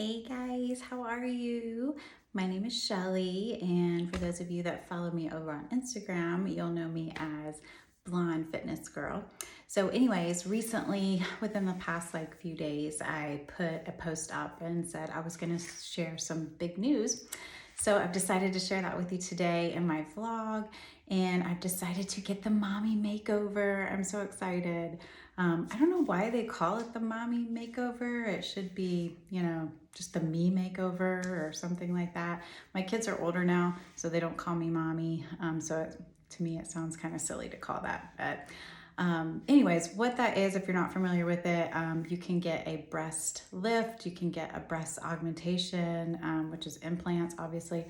Hey guys, how are you? My name is Shelly, and for those of you that follow me over on Instagram, you'll know me as Blonde Fitness Girl. So, anyways, recently, within the past few days, I put a post up and said I was going to share some big news. So, I've decided to share that with you today in my vlog, and I've decided to get the mommy makeover. I'm so excited. I don't know why they call it the mommy makeover. It should be, just the me makeover or something like that. My kids are older now, so they don't call me mommy. To me, it sounds kind of silly to call that. But anyways, what that is, if you're not familiar with it, you can get a breast lift, you can get a breast augmentation, which is implants, obviously.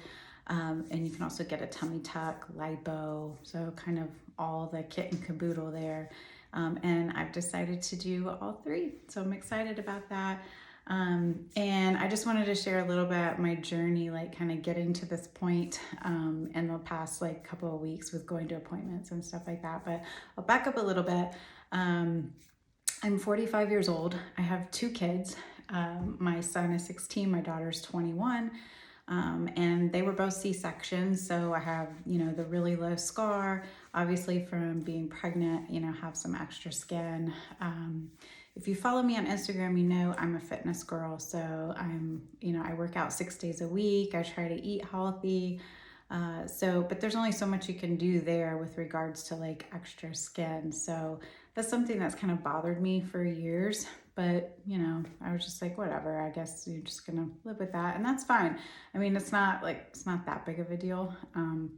And you can also get a tummy tuck, lipo, so kind of all the kit and caboodle there. And I've decided to do all three. So I'm excited about that. And I just wanted to share a little bit my journey, kind of getting to this point in the past couple of weeks with going to appointments and stuff like that. But I'll back up a little bit. I'm 45 years old. I have two kids. My son is 16, my daughter's 21. And they were both C-sections, so I have, the really low scar, obviously from being pregnant, have some extra skin. If you follow me on Instagram, I'm a fitness girl, so I work out 6 days a week. I try to eat healthy. But there's only so much you can do there with regards to extra skin. So that's something that's kind of bothered me for years. But, I was just like, whatever, I guess you're just going to live with that. And that's fine. I mean, it's not that big of a deal.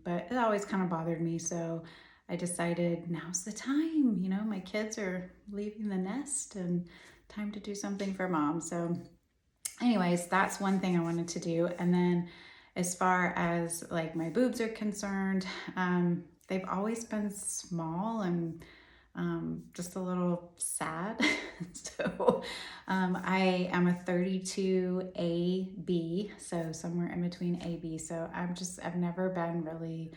But it always kind of bothered me. So I decided now's the time, my kids are leaving the nest and time to do something for mom. So anyways, that's one thing I wanted to do. And then as far as my boobs are concerned, they've always been small and just a little sad. So I am a 32AB, so somewhere in between AB. So I've never been really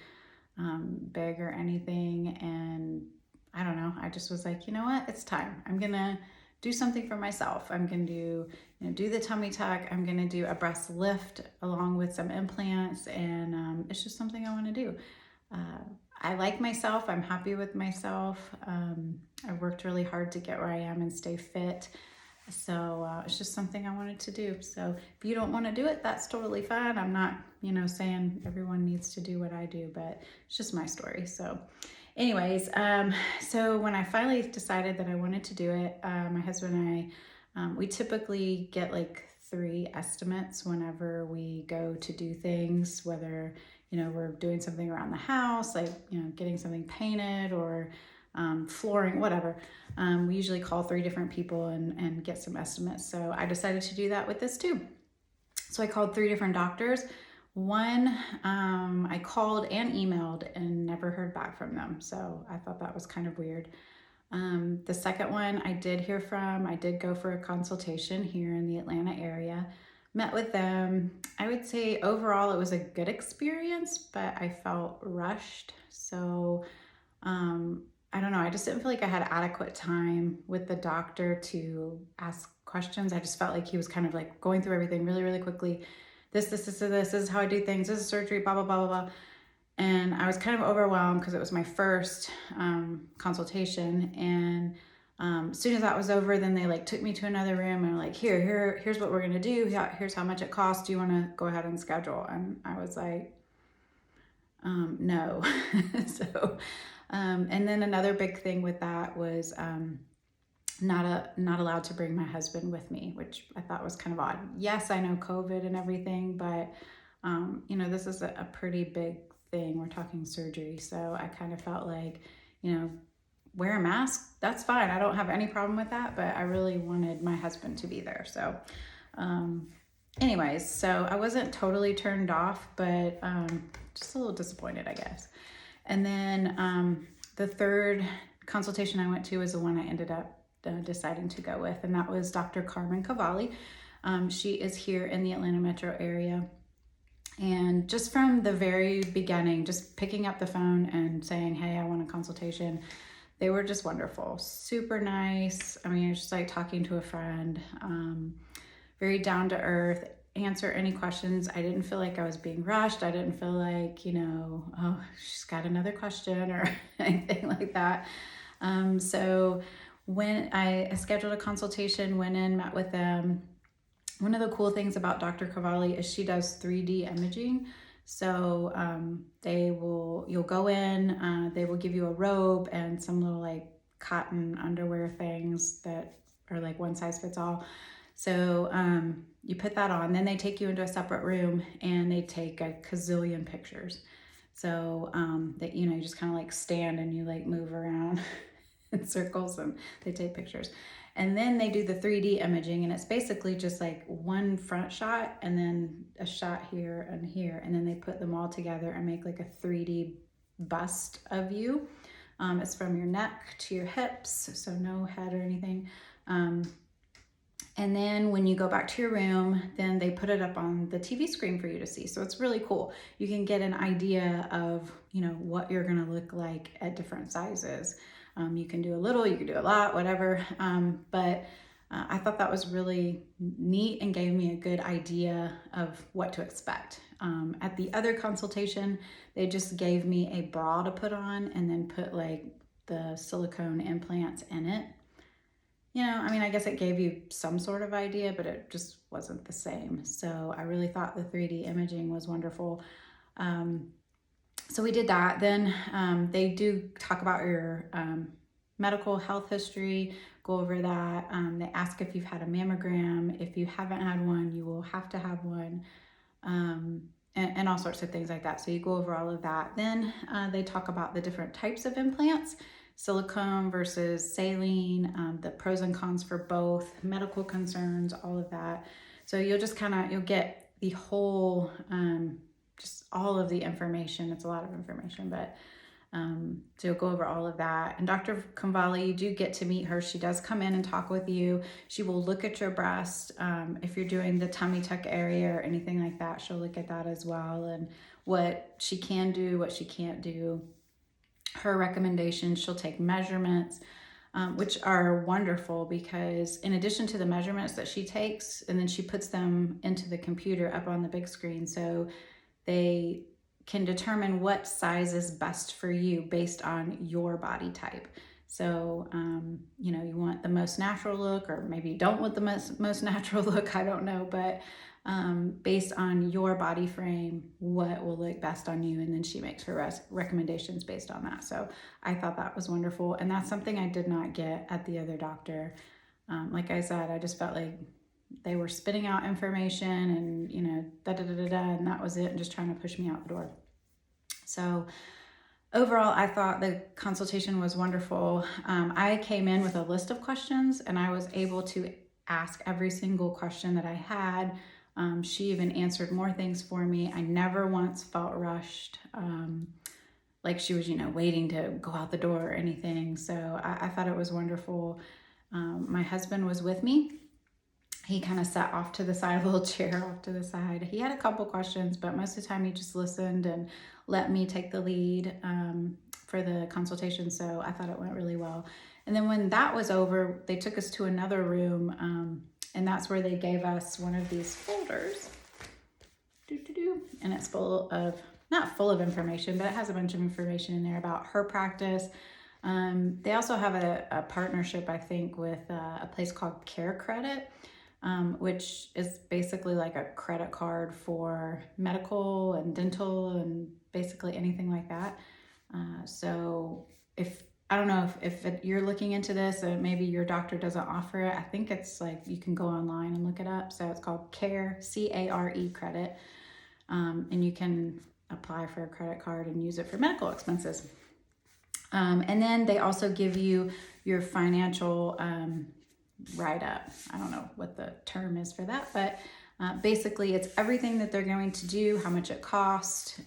big or anything. And I don't know, I just was like, you know what, it's time. I'm gonna do something for myself. I'm gonna do the tummy tuck. I'm gonna do a breast lift along with some implants, and it's just something I want to do. I like myself. I'm happy with myself. I worked really hard to get where I am and stay fit. So it's just something I wanted to do. So if you don't want to do it, that's totally fine. I'm not, saying everyone needs to do what I do, but it's just my story. So anyways, so when I finally decided that I wanted to do it, my husband and I, we typically get 3 estimates whenever we go to do things, whether we're doing something around the house, getting something painted or flooring, whatever. We usually call 3 different people and get some estimates. So I decided to do that with this too. So I called 3 different doctors. One, I called and emailed and never heard back from them. So I thought that was kind of weird. The second one I did hear from. I did go for a consultation here in the Atlanta area. Met with them. I would say overall it was a good experience, but I felt rushed. So I don't know. I just didn't feel like I had adequate time with the doctor to ask questions. I just felt like he was kind of going through everything really, really quickly. This is how I do things. This is surgery, blah, blah, blah, blah, blah. And I was kind of overwhelmed because it was my first consultation. And as soon as that was over, then they took me to another room and were like, here's what we're gonna do. Here's how much it costs. Do you want to go ahead and schedule? And I was like, no. So, and then another big thing with that was not allowed to bring my husband with me, which I thought was kind of odd. Yes, I know COVID and everything, but this is a pretty big thing. We're talking surgery, so I kind of felt like, wear a mask, that's fine. I don't have any problem with that, but I really wanted my husband to be there. So anyways, so I wasn't totally turned off, but just a little disappointed, I guess. And then the third consultation I went to is the one I ended up deciding to go with, and that was Dr. Carmen Cavalli. She is here in the Atlanta metro area. And just from the very beginning, just picking up the phone and saying, hey, I want a consultation, they were just wonderful, super nice. I mean, it's just like talking to a friend. very down to earth, answer any questions. I didn't feel like I was being rushed. I didn't feel like, oh, she's got another question or anything like that. So when I scheduled a consultation, went in, met with them. One of the cool things about Dr. Cavalli is she does 3D imaging. So you'll go in, they will give you a robe and some little like cotton underwear things that are like one size fits all. So you put that on, then they take you into a separate room and they take a gazillion pictures. So that, you just kind of like stand and you like move around in circles and they take pictures. And then they do the 3D imaging, and it's basically just like one front shot and then a shot here and here. And then they put them all together and make like a 3D bust of you. It's from your neck to your hips, so no head or anything. And then when you go back to your room, then they put it up on the TV screen for you to see. So it's really cool. You can get an idea of, what you're gonna look like at different sizes. You can do a little, you can do a lot, whatever. But I thought that was really neat and gave me a good idea of what to expect. At the other consultation, they just gave me a bra to put on and then put like the silicone implants in it. I guess it gave you some sort of idea, but it just wasn't the same. So I really thought the 3D imaging was wonderful. So we did that. Then they do talk about your medical health history, go over that. They ask if you've had a mammogram. If you haven't had one, you will have to have one, and all sorts of things like that. So you go over all of that. Then they talk about the different types of implants, silicone versus saline, the pros and cons for both, medical concerns, all of that. So you'll just you'll get the whole, just all of the information. It's a lot of information, but so you'll go over all of that. And Dr. Cavalli, you do get to meet her. She does come in and talk with you. She will look at your breast. If you're doing the tummy tuck area or anything like that, she'll look at that as well, and what she can do, what she can't do. Her recommendations, she'll take measurements, which are wonderful because in addition to the measurements that she takes, and then she puts them into the computer up on the big screen, so they can determine what size is best for you based on your body type. So, you want the most natural look, or maybe you don't want the most natural look, I don't know, but based on your body frame, what will look best on you, and then she makes her recommendations based on that. So I thought that was wonderful, and that's something I did not get at the other doctor. Like I said, I just felt like they were spitting out information and, and that was it, and just trying to push me out the door. So overall, I thought the consultation was wonderful. I came in with a list of questions, and I was able to ask every single question that I had. She even answered more things for me. I never once felt rushed, like she was, waiting to go out the door or anything. So I thought it was wonderful. My husband was with me. He kind of sat off to the side, a little chair off to the side. He had a couple questions, but most of the time he just listened and let me take the lead for the consultation. So I thought it went really well. And then when that was over, they took us to another room, and that's where they gave us one of these folders. And it's not full of information, but it has a bunch of information in there about her practice. They also have a partnership, I think, with a place called Care Credit, which is basically like a credit card for medical and dental and basically anything like that. So I don't know if you're looking into this, and maybe your doctor doesn't offer it. I think it's like you can go online and look it up. So it's called Care, C-A-R-E Credit. And you can apply for a credit card and use it for medical expenses. And then they also give you your financial write-up. I don't know what the term is for that, but basically it's everything that they're going to do, how much it costs,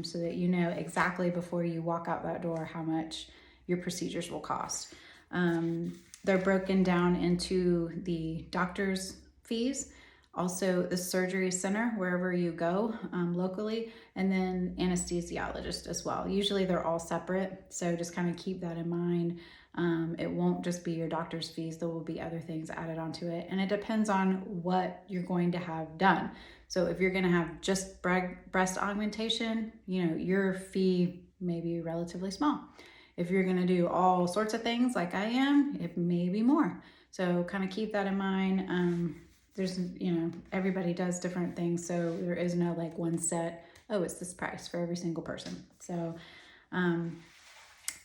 so that you know exactly before you walk out that door how much your procedures will cost. They're broken down into the doctor's fees, also the surgery center, wherever you go locally, and then anesthesiologist as well. Usually they're all separate, so just kind of keep that in mind. It won't just be your doctor's fees. There will be other things added onto it. And it depends on what you're going to have done. So if you're going to have just breast augmentation, your fee may be relatively small. If you're going to do all sorts of things like I am, it may be more. So kind of keep that in mind. There's, everybody does different things. So there is no like one set, oh, it's this price for every single person. So,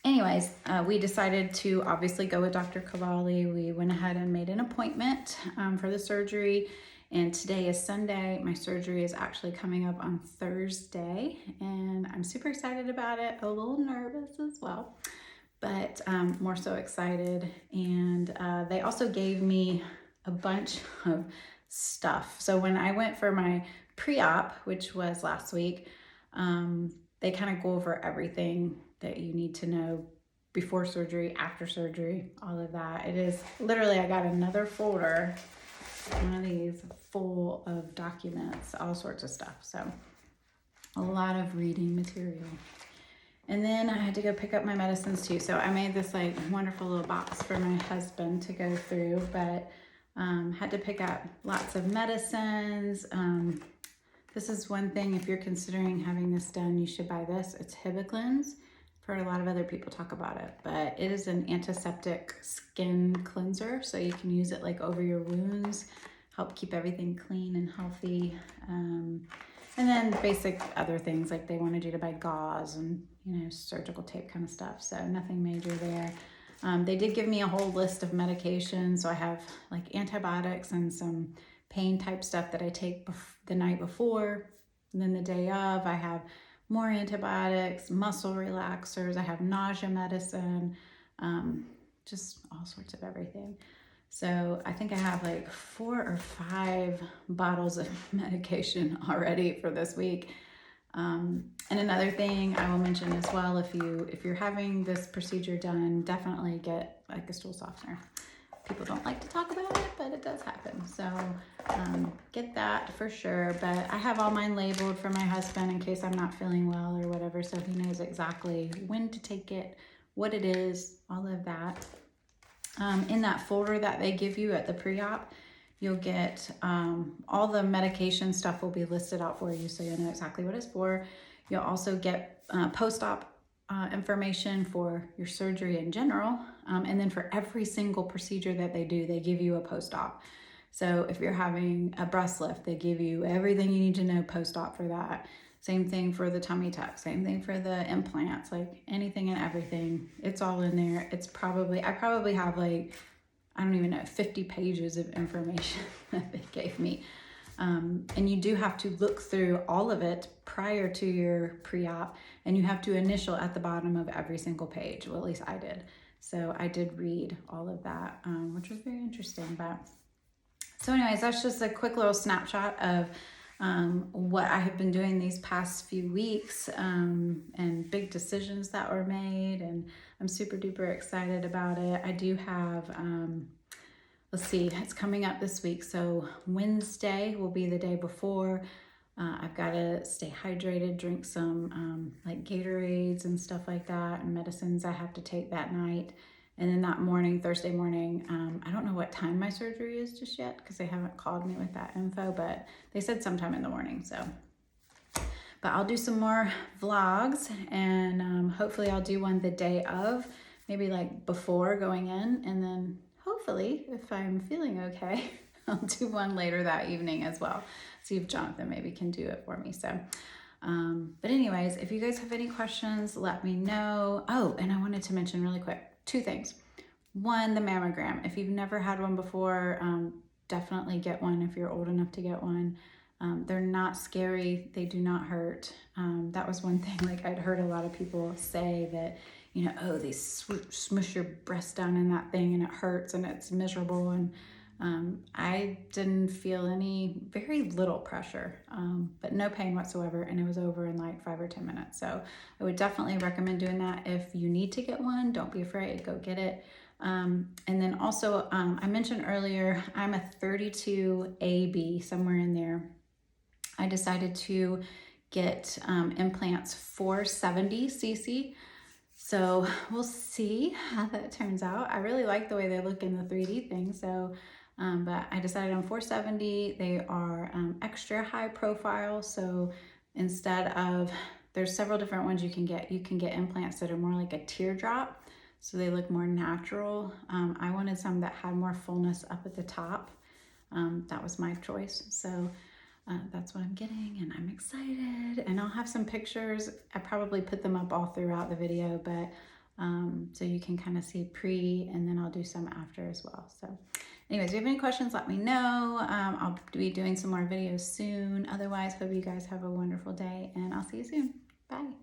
anyways, we decided to obviously go with Dr. Cavalli. We went ahead and made an appointment for the surgery. And today is Sunday. My surgery is actually coming up on Thursday. And I'm super excited about it. A little nervous as well, but more so excited. And they also gave me a bunch of stuff. So when I went for my pre-op, which was last week, they kind of go over everything that you need to know before surgery, after surgery, all of that. It is literally, I got another folder, one of these, full of documents, all sorts of stuff. So a lot of reading material. And then I had to go pick up my medicines too. So I made this like wonderful little box for my husband to go through, but had to pick up lots of medicines. This is one thing, if you're considering having this done, you should buy this. It's Hibiclens. I've heard a lot of other people talk about it, but it is an antiseptic skin cleanser. So you can use it like over your wounds, help keep everything clean and healthy. And then basic other things like they wanted you to buy gauze and, surgical tape kind of stuff. So nothing major there. They did give me a whole list of medications. So I have like antibiotics and some pain type stuff that I take the night before. And then the day of, I have more antibiotics, muscle relaxers. I have nausea medicine, just all sorts of everything. So I think I have like 4 or 5 bottles of medication already for this week. And another thing I will mention as well, if you're having this procedure done, definitely get like a stool softener. People don't like to talk about it, but it does happen. So get that for sure. But I have all mine labeled for my husband in case I'm not feeling well or whatever, so he knows exactly when to take it, what it is, all of that. In that folder that they give you at the pre-op, you'll get all the medication stuff will be listed out for you, so you'll know exactly what it's for. You'll also get post-op information for your surgery in general, and then for every single procedure that they do, they give you a post-op. So if you're having a breast lift, they give you everything you need to know post-op for that. Same thing for the tummy tuck, same thing for the implants, like anything and everything. It's all in there. I probably have like, I don't even know, 50 pages of information that they gave me. And you do have to look through all of it prior to your pre-op, and you have to initial at the bottom of every single page. Well, at least I did. So I did read all of that, which was very interesting. But so anyways, that's just a quick little snapshot of what I have been doing these past few weeks, and big decisions that were made, and I'm super duper excited about it. I do have, let's see, it's coming up this week. So Wednesday will be the day before. I've got to stay hydrated, drink some like Gatorades and stuff like that, and medicines I have to take that night. And then that morning, Thursday morning, I don't know what time my surgery is just yet because they haven't called me with that info, but they said sometime in the morning. So, but I'll do some more vlogs, and hopefully I'll do one the day of, maybe like before going in, and then hopefully if I'm feeling okay, I'll do one later that evening as well. See if Jonathan maybe can do it for me. So, but anyways, if you guys have any questions, let me know. Oh, and I wanted to mention really quick, 2 things. One, the mammogram. If you've never had one before, definitely get one if you're old enough to get one. They're not scary. They do not hurt. That was one thing, like I'd heard a lot of people say that, oh, they smush your breast down in that thing and it hurts and it's miserable. And I didn't feel very little pressure, but no pain whatsoever. And it was over in like 5 or 10 minutes. So I would definitely recommend doing that. If you need to get one, don't be afraid, go get it. And then also, I mentioned earlier, I'm a 32 AB, somewhere in there. I decided to get implants 470 cc. So we'll see how that turns out. I really like the way they look in the 3D thing. So, but I decided on 470. They are extra high profile. So instead of, there's several different ones you can get. You can get implants that are more like a teardrop. So they look more natural. I wanted some that had more fullness up at the top. That was my choice. So that's what I'm getting, and I'm excited. And I'll have some pictures. I probably put them up all throughout the video, but so you can kind of see pre, and then I'll do some after as well. So anyways, if you have any questions, let me know. I'll be doing some more videos soon. Otherwise, hope you guys have a wonderful day, and I'll see you soon. Bye.